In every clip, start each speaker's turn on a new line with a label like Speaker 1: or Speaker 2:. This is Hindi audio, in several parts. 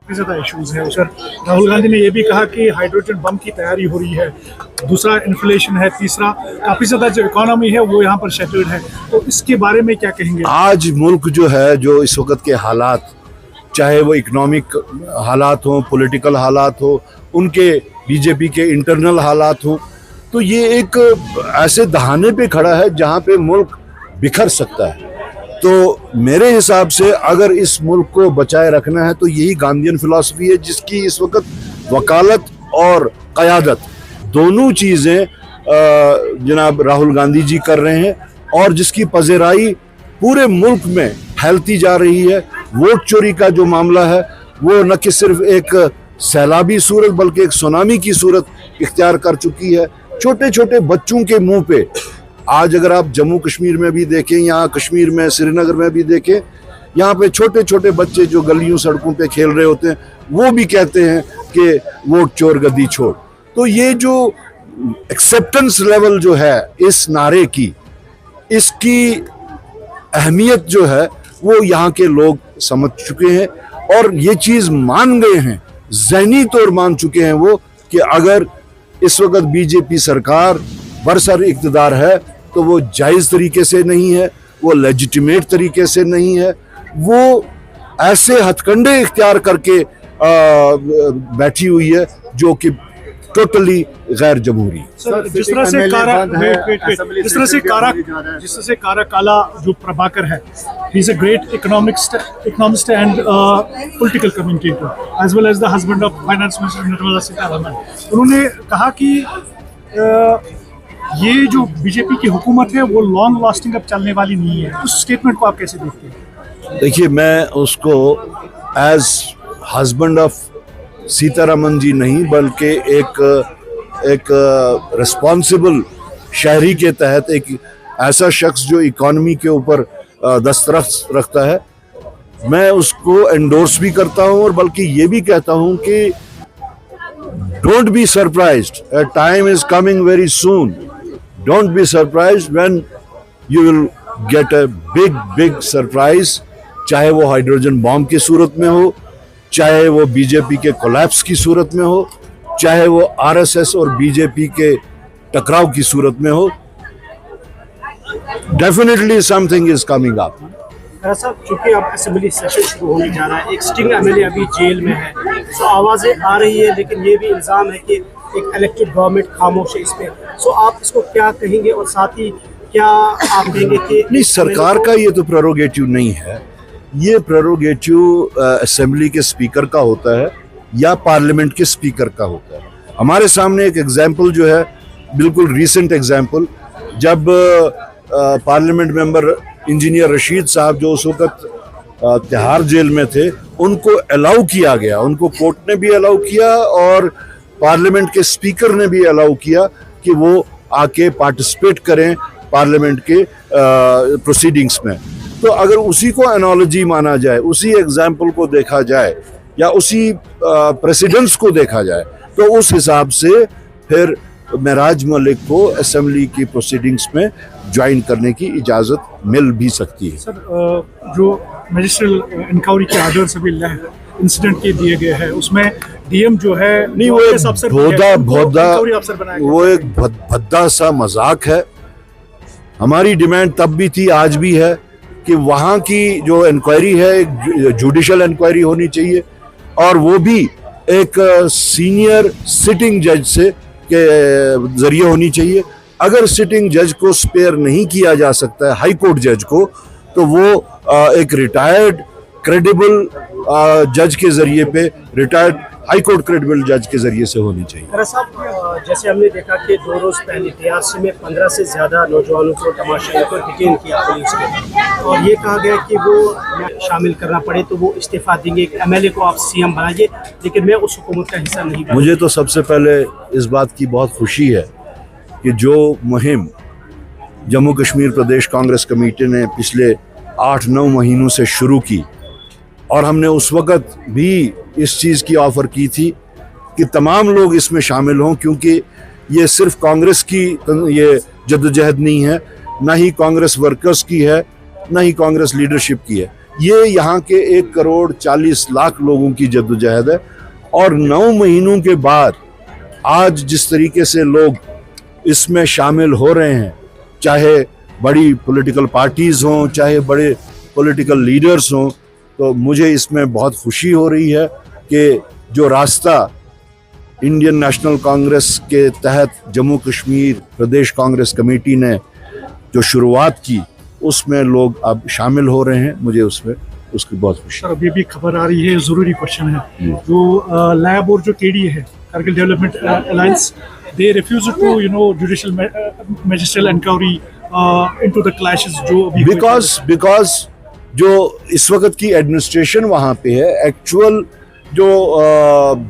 Speaker 1: ज़्यादा इश्यूज है। सर, राहुल गांधी ने यह भी कहा कि हाइड्रोजन बम की तैयारी हो रही है, दूसरा इन्फ्लेशन है, तीसरा काफ़ी ज़्यादा जो इकोनॉमी है वो यहाँ पर शेटल्ड है, तो इसके बारे में क्या कहेंगे?
Speaker 2: आज मुल्क जो है, जो इस वक्त के हालात, चाहे वो इकोनॉमिक हालात हों, पॉलिटिकल हालात हो, उनके बीजेपी के इंटरनल हालात हों, तो ये एक ऐसे दहाने पे खड़ा है जहाँ पे मुल्क बिखर सकता है। तो मेरे हिसाब से अगर इस मुल्क को बचाए रखना है तो यही गांधीयन फिलॉसफी है, जिसकी इस वक्त वकालत और क़यादत दोनों चीज़ें जनाब राहुल गांधी जी कर रहे हैं, और जिसकी पज़ेराई पूरे मुल्क में फैलती जा रही है। वोट चोरी का जो मामला है वो न कि सिर्फ एक सैलाबी सूरत बल्कि एक सुनामी की सूरत इख्तियार कर चुकी है। छोटे छोटे बच्चों के मुंह पे आज अगर आप जम्मू कश्मीर में भी देखें, यहाँ कश्मीर में श्रीनगर में भी देखें, यहाँ पे छोटे छोटे बच्चे जो गलियों सड़कों पे खेल रहे होते हैं वो भी कहते हैं कि वोट चोर गद्दी छोड़। तो ये जो एक्सेप्टेंस लेवल जो है इस नारे की, इसकी अहमियत जो है वो यहाँ के लोग समझ चुके हैं और ये चीज़ मान गए हैं, ज़हनी तौर मान चुके हैं वो, कि अगर इस वक्त बीजेपी सरकार बरसर इक़्तिदार है तो वो जायज़ तरीके से नहीं है, वो लेजिटिमेट तरीके से नहीं है, वो ऐसे हथकंडे इख्तियार करके बैठी हुई है जो कि टोटली गैर जमहूरी।
Speaker 1: जिस तरह से कारा काला जो प्रभाकर है, he is a great economist and political commentator as well as the husband of finance minister Nirmala Sitharaman. उन्होंने कहा कि ये जो बीजेपी की हुकूमत है वो लॉन्ग लास्टिंग अब चलने वाली नहीं है। उस स्टेटमेंट को आप कैसे देखते हैं?
Speaker 2: देखिए, मैं उसको as husband of Sitharaman ji नहीं बल्कि एक रिस्पॉन्सिबल शहरी के तहत एक ऐसा शख्स जो इकॉनमी के ऊपर दस्तरख्त रखता है, मैं उसको एंडोर्स भी करता हूं और बल्कि ये भी कहता हूं कि don't be surprised, a time is coming very soon, don't be surprised when you will get a big surprise, चाहे वो हाइड्रोजन बॉम्ब की सूरत में हो, चाहे वो बीजेपी के कोलैप्स की सूरत में हो, चाहे वो आरएसएस और बीजेपी के टकराव की सूरत में हो। Definitely something is coming up.
Speaker 3: साहब, चूंकि अब असेंबली सेशन शुरू होने जा रहा है, एक सिटिंग एमएलए अभी जेल में है, तो आवाजें आ रही है, लेकिन ये भी इल्जाम है कि एक इलेक्टेड गवर्नमेंट खामोश है इस पे। सो आप इसको क्या कहेंगे, और साथ ही क्या आप कहेंगे कि
Speaker 2: नहीं, सरकार का ये तो प्रेरोगेटिव नहीं है, ये प्रेरोगेटिव असेंबली के स्पीकर का होता है या पार्लियामेंट के स्पीकर का होता है। हमारे सामने एक एग्जाम्पल जो है, बिल्कुल रीसेंट एग्जाम्पल, जब पार्लियामेंट मेंबर इंजीनियर रशीद साहब जो उस वक्त तिहाड़ जेल में थे, उनको अलाउ किया गया, उनको कोर्ट ने भी अलाउ किया और पार्लियामेंट के स्पीकर ने भी अलाउ किया कि वो आके पार्टिसिपेट करें पार्लियामेंट के प्रोसीडिंग्स में। तो अगर उसी को एनालॉजी माना जाए, उसी एग्जाम्पल को देखा जाए या उसी प्रेसिडेंट्स को देखा जाए, तो उस हिसाब से फिर महराज मलिक को असेंबली की प्रोसीडिंग्स में ज्वाइन करने की इजाज़त मिल भी सकती है।
Speaker 1: सर, जो मजिस्ट्रियल इंक्वायरी के आर्डर्स अभी इंसिडेंट के दिए गए हैं, उसमें डीएम जो है
Speaker 2: नहीं, वो एक भद्दा सा मजाक है। हमारी डिमांड तब भी थी, आज भी है, कि वहाँ की जो इंक्वायरी है एक जुडिशल इंक्वायरी होनी चाहिए, और वो भी एक सीनियर सिटिंग जज से के जरिए होनी चाहिए। अगर सिटिंग जज को स्पेयर नहीं किया जा सकता है, हाई कोर्ट जज को, तो वो एक रिटायर्ड क्रेडिबल जज के जरिए पे, रिटायर्ड हाई कोर्ट क्रेडिबल जज के जरिए से होनी चाहिए।
Speaker 3: साहब, जैसे हमने देखा कि 2 रोज पहले DRC में 15 से ज्यादा नौजवानों को तमाशाई पर डिटेन किया पुलिस ने, और ये कहा गया कि वो शामिल करना पड़े तो वो इस्तीफा देंगे, एक MLA को आप CM बनाइए, लेकिन मैं उस हुकूमत का हिस्सा नहीं।
Speaker 2: मुझे तो सबसे पहले इस बात की बहुत खुशी है कि जो मुहिम जम्मू कश्मीर प्रदेश कांग्रेस कमेटी ने पिछले 8-9 महीनों से शुरू की, और हमने उस वक़्त भी इस चीज़ की ऑफ़र की थी कि तमाम लोग इसमें शामिल हों, क्योंकि ये सिर्फ कांग्रेस की ये जद्दोजहद नहीं है, ना ही कांग्रेस वर्कर्स की है, ना ही कांग्रेस लीडरशिप की है, ये यहाँ के 1,40,00,000 लोगों की जद्दोजहद है। और 9 महीनों के बाद आज जिस तरीके से लोग इसमें शामिल हो रहे हैं, चाहे बड़ी पॉलिटिकल पार्टीज हों, चाहे बड़े पॉलिटिकल लीडर्स हों, तो मुझे इसमें बहुत खुशी हो रही है कि जो रास्ता इंडियन नेशनल कांग्रेस के तहत जम्मू कश्मीर प्रदेश कांग्रेस कमेटी ने जो शुरुआत की, उसमें लोग अब शामिल हो रहे हैं। मुझे उसमें उसकी बहुत खुशी।
Speaker 1: सर, अभी भी खबर आ रही है, ज़रूरी क्वेश्चन है, जो लैब और जो केडी है, Kargil development alliance, they refuse to judicial magisterial inquiry into the clashes जो अभी
Speaker 2: बिकॉज जो इस वक्त की एडमिनिस्ट्रेशन वहाँ पे है, एक्चुअल जो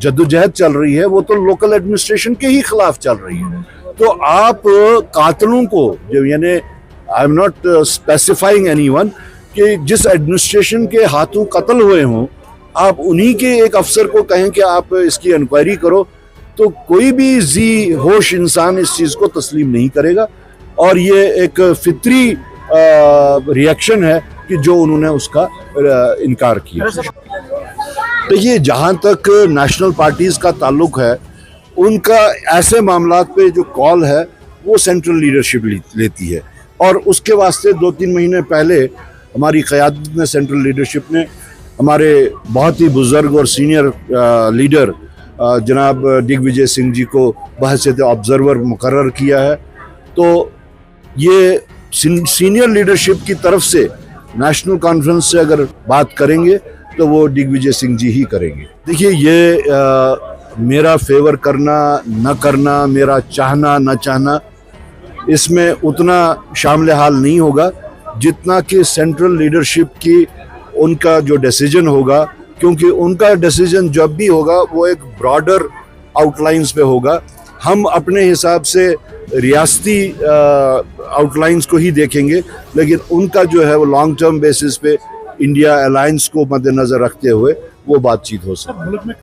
Speaker 2: जद्दोजहद चल रही है वो तो लोकल एडमिनिस्ट्रेशन के ही खिलाफ चल रही है। तो आप कातलों को, जो यानी I am not specifying anyone, कि जिस एडमिनिस्ट्रेशन के हाथों कत्ल हुए हों, आप उन्हीं के एक अफसर को कहें कि आप इसकी इंक्वायरी करो, तो कोई भी जी होश इंसान इस चीज़ को तस्लीम नहीं करेगा। और ये एक फितरी रिएक्शन है कि जो उन्होंने उसका इनकार किया। देखिए, जहाँ तक नेशनल पार्टीज़ का ताल्लुक है, उनका ऐसे मामलात पे जो कॉल है वो सेंट्रल लीडरशिप लेती है। और उसके वास्ते 2-3 महीने पहले हमारी क़यादत में, सेंट्रल लीडरशिप ने हमारे बहुत ही बुज़ुर्ग और सीनियर लीडर जनाब दिग्विजय सिंह जी को बहैसियत ऑब्ज़र्वर मुकर्रर किया है। तो ये सीनियर लीडरशिप की तरफ से नेशनल कॉन्फ्रेंस से अगर बात करेंगे तो वो दिग्विजय सिंह जी ही करेंगे। देखिए, ये मेरा फेवर करना न करना, मेरा चाहना न चाहना, इसमें उतना शामिल हाल नहीं होगा जितना कि सेंट्रल लीडरशिप की उनका जो डिसीजन होगा, क्योंकि उनका डिसीजन जब भी होगा वो एक ब्रॉडर आउटलाइंस पे होगा। हम अपने हिसाब से रियासती आउटलाइंस को ही देखेंगे, लेकिन उनका जो है वो लॉन्ग टर्म बेसिस पे इंडिया अलायंस को मद्देनजर रखते हुए वो बातचीत हो सकती है।